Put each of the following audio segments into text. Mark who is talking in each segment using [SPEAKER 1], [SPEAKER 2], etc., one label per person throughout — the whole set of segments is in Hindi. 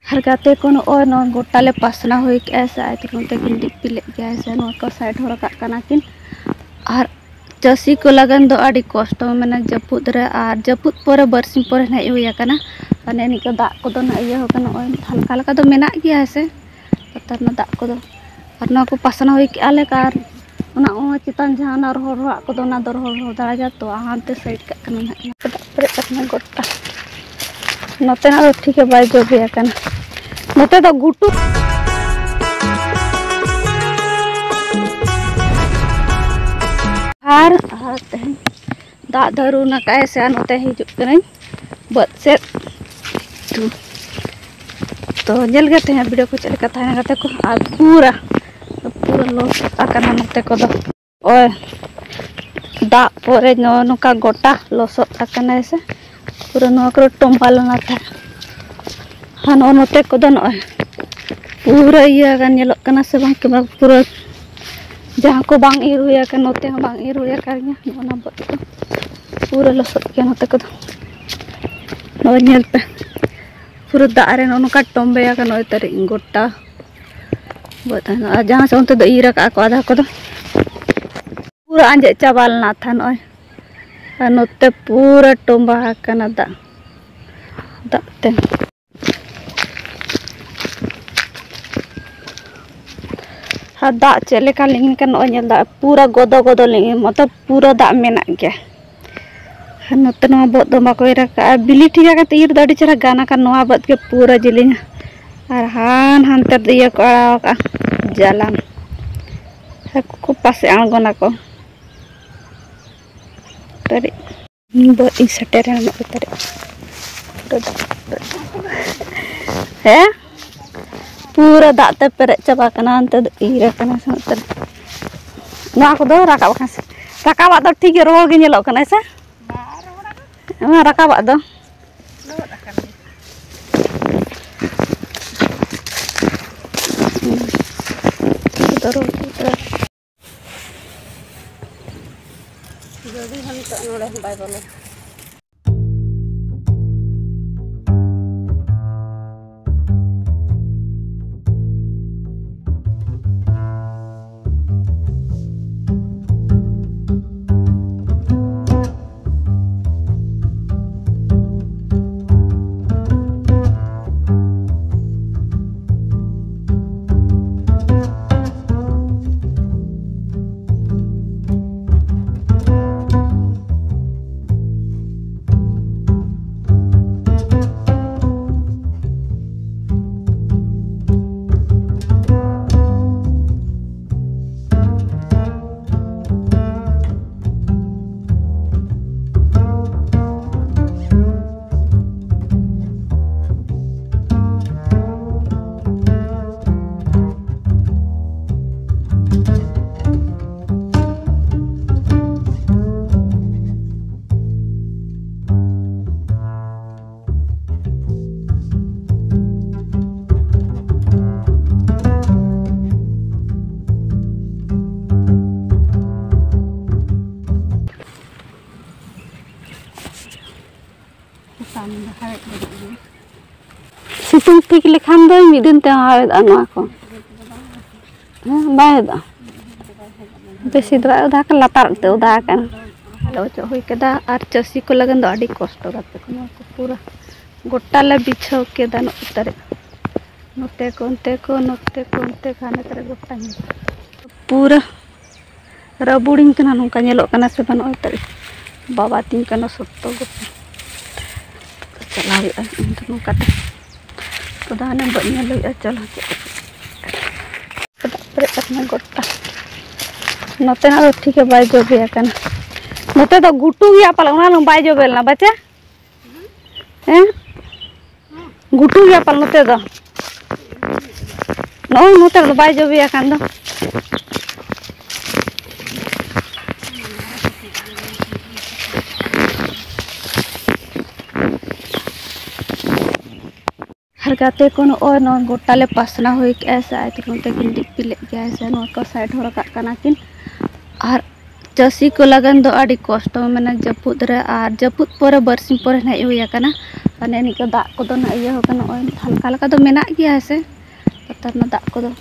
[SPEAKER 1] हरगाते को नॉय गोटाले पासना हुई ऐसे आए तो नोते किन डिपिले गया ऐसे नो को साइड हो रखा कना किन और चासी को लगन दो आड़ी कष्ट मैंने जपुद रे और जपुद पर बरसिम पर नहीं हुई कना अने निको दाग को दो ना ये हो कना ओय हल्का हल्का तो मेना गया ऐसे पत्थर ना दाग को दो और ना को पासना हुई आले कार उना ओ चितान जहां रोह को दो ना दो रोह दाड़ा जा तो हांते साइड का कना ना पर अपना गोटा नोते ना ठीक है बाय जो भी कना नोते तो गुटू हार दाग धरू ना कैसे नोते हिजुक कने बद से तो जल गए हैं वीडियो को चल कथा है को और पूरा लॉस आकना नोते को दो ओए दाग पोरे नोका गोटा लॉस आकना ऐसे पूरा नो को टोंबाल ना था हानो नोते को दो नोय पूरा ये गान येलो कना से बांग के पूरा जहाँ को बांग ईर हुआ का नोते हम बांग ईर हुआ का ना बत को पूरा लसत के नोते को नो नेल पे पूरा दारे नो का टोंबे का नो तरे गोटा बता जहाँ से उनते ईर का को आधा को पूरा आंजे चाबाल ना था नोय नोते पूरा टोंबा कना दाते दाग चले का लिंग का नोल दा पूरा गोदो गोदो लिंग मतलब पूरा दाग मेना गया नोते नो बद दो माको रखा बिली ठीक है तीर दाड़ी चरा गाना का नोआ बद के पूरा जिलिंग और हान हानते दिया को आड़ा का जालाम को पासे आंगोना को तरी बद इन सटेर ना तरी है पूरा दाते पेरे चाबा कना अंते ईरे कना संतर ना को दो राका बखास राका बा दो ठीक रो गे नेलो कना से ना राका बा दो जल्दी हम तो नोड़े बाय बोलो सितुंग ठीक लेखान दो मिदिन ते हावेद अनवा को बाय दा बेसी दवा उदा का लातार ते उदा का लो चो होई केदा आर चसी को लगन दो आडी कष्ट गाते को पूरा गोटा ले बिछो के दान उतरे नोते कोनते खाने तरे गोटा पूरा रबुडिंग कना नोका नेलो कना से बनो तरे बाबा तीन कना सत्तो गोटा चला नोका तो दाने बनिया लगे चलो अपना गोटा नोते ना ठीक है बाय जो भी कना नोते तो गुटू गया पाल उना बाय जो बेलना बच्चा हैं गुटू गया पाल नोते दो नोते तो बाय जो भी कन दो हरगाते को नो गोटाले पासना हुई ऐसे आए तो नोते किन डिपिले गया ऐसे नो को साइड हो रखा कना किन और चासी को लगन दो आड़ी कष्ट मैंने जपुद रे और जपुद पर बरसिम पर नहीं हुई कना ane nika dak ko do na iya kan oi halka halka do menak gya se patar na dak ko do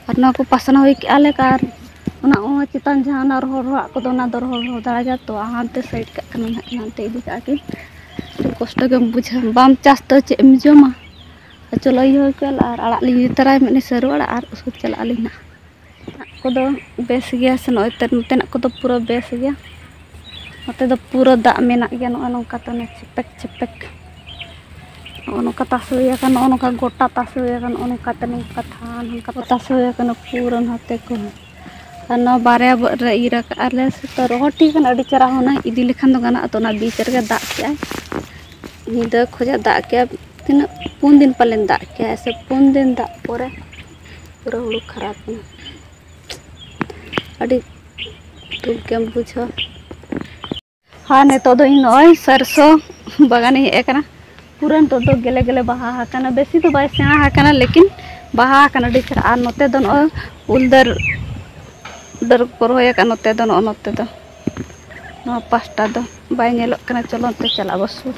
[SPEAKER 1] karena aku pasana hoi ke ale kar ona o citan jahana roh ko do na do roh dara ja to hante side ka kan hante idi ka ke kosto gem bujha bam chas to che em joma चलो ये कल और आड़ा ली तराय में सरू आड़ा और उसको चला लेना को दो बेस गया से नोते नोते को दो पूरा बेस गया नोते दो पूरा दाग मेना गया नोका तो ने चिपक चिपक नोका तासुया का नोका गोटा तासुया का नोका तने कथा नोका तासुया का पूरा नोते को ना बारे रे इरा का आले तो रोटी का अड़ी चरा होना इदी लेखन दो गाना तो ना बीच रे दाग के निदा खोजा दाग के तीन 4 दिन पालन दाग के ऐसे 4 दिन दाग पोरे पूरा हुड़ू खराब ना अड़ी तुम क्या बुझो हाँ ने तो इन ओय सरसों बागान ही एक ना पूरा तो गेले गेले बहा हाकना बेसी तो बाय सेना हाकना लेकिन बहा हाकना डी चरा आर नोते दन उलदर दर पर होया का नोते दन नोते दो नो पास्ता दो बाय नेलो कना चलो ते चला बसु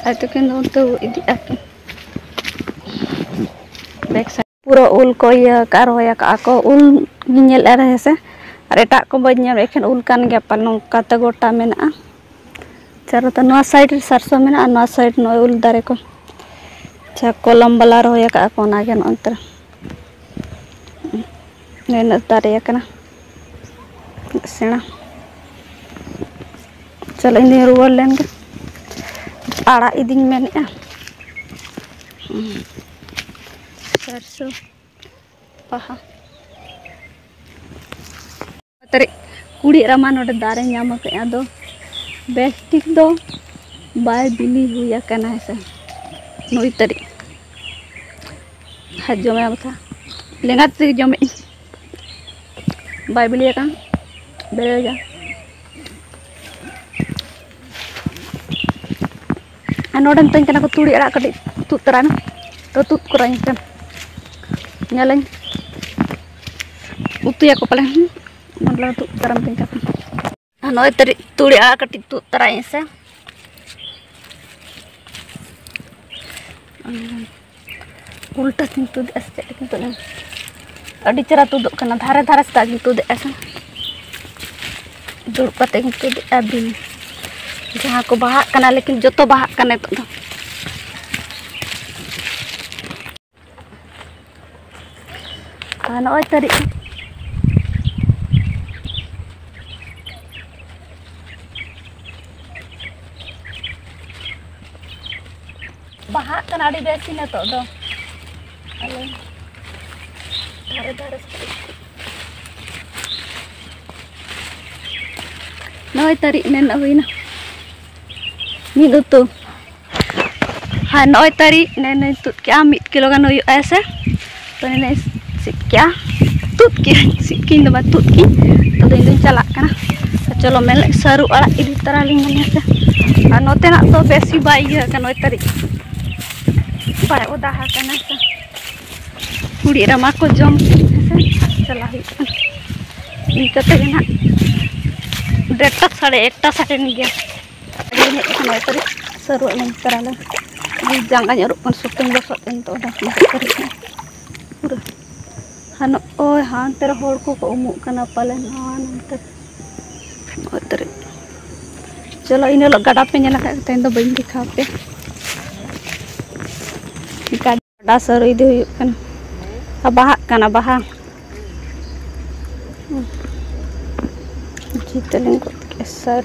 [SPEAKER 1] तो किन तो इदी आके बैक साइड पूरा उल को या कार होया का को उल नियल रहे से अरे एटा को बन्या एखन उल कान गया पल नोका त गोटा मेना चारो त नवा साइड सरसों मेना नवा साइड नो उल दारे को अच्छा कोलम वाला होया का को ना गन अंतर नेन दारे कना सेना चलो इन रुवर लेन के आड़ा इदिन मेने सरसों पहा तरे कुड़ी रमा नोडे दारे ᱧᱟᱢ ᱠᱮᱜᱼᱟ ᱫᱚ बेस्टिक दो बाय बिली हुआ कना है से नुई तरी हाथ जमे बता लेंगा ते जमे बाय बिली का बेरे जा नोडन तन कना को तुड़ी अड़ा कटी तुत तरान तो तुत कराइन कन nyalain utu ya ko pala मतलब तुत तरम तन का नोय तरी तुड़ी अड़ा कटी तुत तराइन से उल्टा तीन तुद ऐसे लेकिन तो अड़ी चरा तुद कना धारे धारे से ताकि तुद ऐसा जुड़ कते तुद अभी जहाँ को बहा कना लेकिन जो तो बहा कने तो नोय तरी बहा कना अड़ी बेसी ने तो दो अले धारे धारे नोय तरी ने हुईना मीद उतु हाँ नोय तरी ने तुत क्या 1 किलो गान हुई ऐसे तो ने क्या तुत की सिक्किन दो तुत की तो दिन चला करना चलो मेले सरू अड़ा इदी तरह लिंग से और नोते ना तो बेसी बाई है नोय तरी बाय ओदा है करना से कुड़ी रमा को जम से चला ही इनकते ना 1:30 साढ़े नहीं गया नोय तरी सरू लिंग तरह ले jangan nyaruk kon syuting besok itu udah पूरा हाँ ओए हाँ तेरा होड़ को उमुक करना पाले हाँ नंतर उधर चलो इन लोग गड़ा पे nyala kayak तें तो बड़ी दिखा पे गड़ा सर इधर हुई kan abah kan abah kita lingkut keser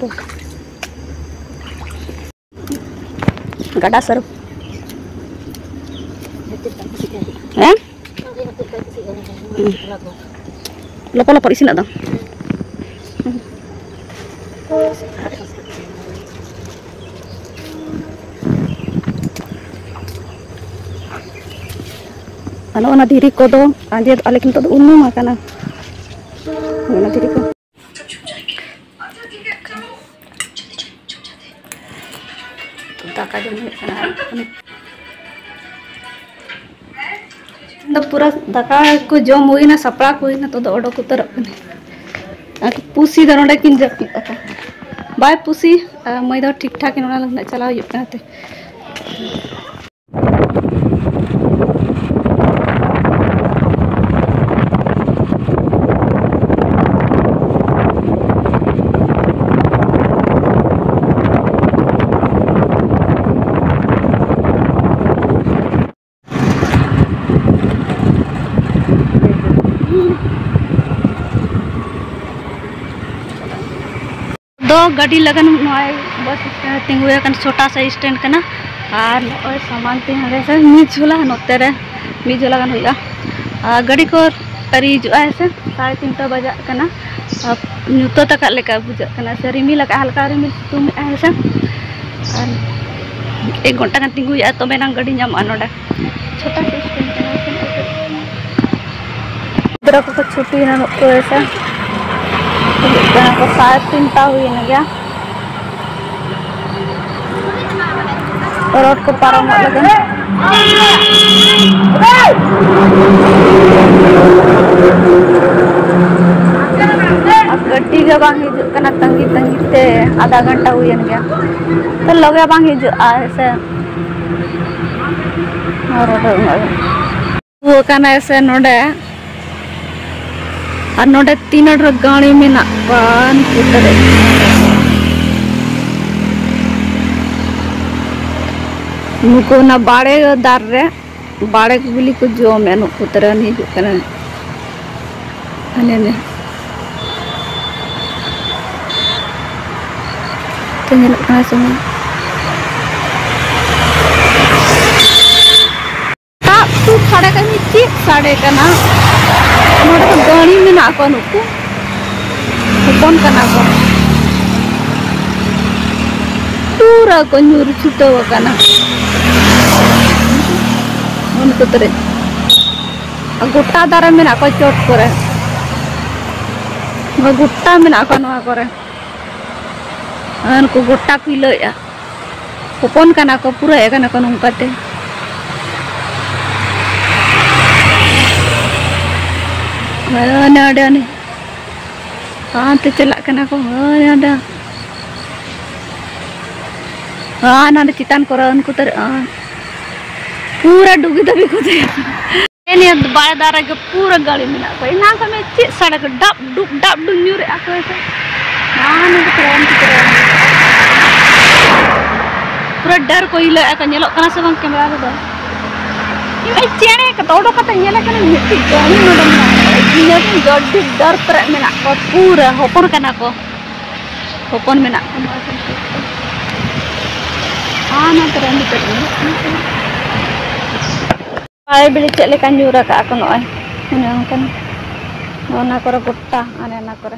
[SPEAKER 1] gada sar Lopo isi nak dong. Ano na diri ko do, anjir alekin to unu makana. Ano diri ko. Taka jom kana. तो पूरा दाका को जम हुई ना सपड़ा को हुई ना तो ओडोक उतर पुसी दरोडे किन जपी बाय पुसी मई दो ठीक ठाक इन चला ते दो गाड़ी लगन बस तिंगु छोटा सा स्टैंड करना और सामान तीन मी झूला नोते रे मी झूला गन हुआ गाड़ी को तरीज से 3:30 बजा करना नुतो तक लेका बुझा से रिमिल हल्का रिमिल सितुंग से 1 घंटा गन तिंगु तो मेना गाड़ी नाम नोडे छोटा सा स्टैंड करना को छुट्टी ना तो ऐसा को 3:30 हुई ना गया रोड को पार लगे गड्डी के बांग हिजुकना तंगी तंगी ते आधा घंटा हुई गया तो लगे बांग हिजुआ ऐसे वो कना ऐसे नोडे और नोडे 3 गाड़ी में ना पान उतरे नुको ना बाड़े दार रे बाड़े गुली को जो में नुको उतरे नहीं जुकना हने ने तो ये लोग कहाँ से में तू साढ़े का नीचे साढ़े का ना नोडे तो गाड़ी में ना को नुको कौन करना को पूरा को न्यूर छुट्टा हुआ करना उनको तेरे गुट्टा दारा में ना को चोट करे वो गुट्टा में ना को नवा करे उनको गुट्टा पीलो या कौन करना को पूरा है करना को नुकाते ada nih nanti celak kena ko ada nanti citan koran ku ter पूरा डूबी तभी को दे ini बाय दारा के पूरा गाड़ी में ना कोई ना को में ची सड़क डब डब न्यूर आको ऐसे ना करें पूरा डर कोई ले का नेलो कना से बंग कैमरा लो ये चेने का तोड़ो का तन्यला कना मिट्टी गाड़ी नोडम ना ini गाड़ी डर पर में ना को पूरा होपन कना को होपन में ना ना करें ay beli cek lekan jura ka aku noy. Ini kan. Nona kore putta ane na kore.